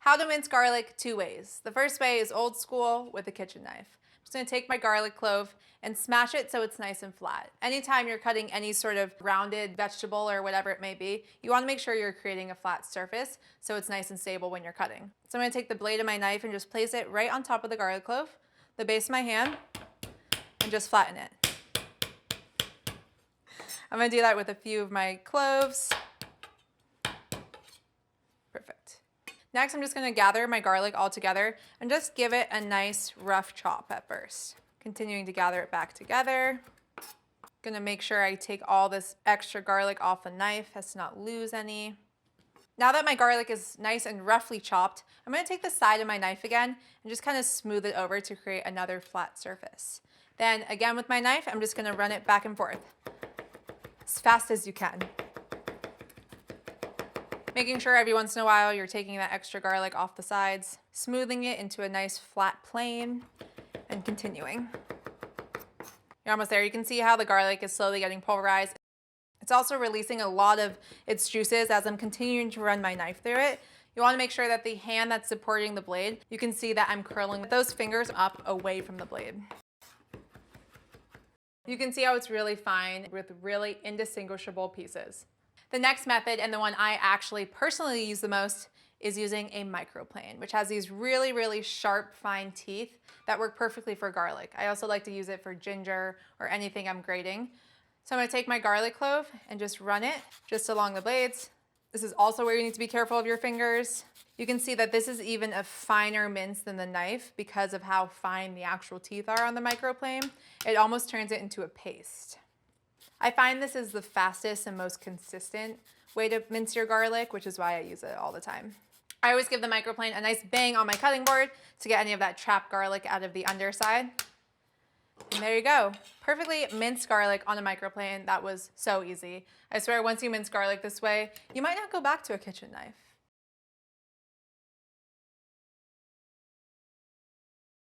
How to mince garlic 2 ways. The first way is old school with a kitchen knife. I'm just going to take my garlic clove and smash it so it's nice and flat. Anytime you're cutting any sort of rounded vegetable or whatever it may be, you want to make sure you're creating a flat surface so it's nice and stable when you're cutting. So I'm going to take the blade of my knife and just place it right on top of the garlic clove, the base of my hand, and just flatten it. I'm going to do that with a few of my cloves. Perfect. Next, I'm just going to gather my garlic all together and just give it a nice rough chop at first. Continuing to gather it back together. Going to make sure I take all this extra garlic off the knife as to not lose any. Now that my garlic is nice and roughly chopped, I'm going to take the side of my knife again and just kind of smooth it over to create another flat surface. Then again with my knife, I'm just going to run it back and forth as fast as you can. Making sure every once in a while you're taking that extra garlic off the sides, smoothing it into a nice flat plane, and continuing. You're almost there. You can see how the garlic is slowly getting pulverized. It's also releasing a lot of its juices as I'm continuing to run my knife through it. You want to make sure that the hand that's supporting the blade, you can see that I'm curling those fingers up away from the blade. You can see how it's really fine with really indistinguishable pieces. The next method, and the one I actually personally use the most, is using a microplane, which has these really, really sharp, fine teeth that work perfectly for garlic. I also like to use it for ginger or anything I'm grating. So I'm going to take my garlic clove and just run it just along the blades. This is also where you need to be careful of your fingers. You can see that this is even a finer mince than the knife because of how fine the actual teeth are on the microplane. It almost turns it into a paste. I find this is the fastest and most consistent way to mince your garlic, which is why I use it all the time. I always give the microplane a nice bang on my cutting board to get any of that trapped garlic out of the underside. And there you go. Perfectly minced garlic on a microplane. That was so easy. I swear once you mince garlic this way, you might not go back to a kitchen knife.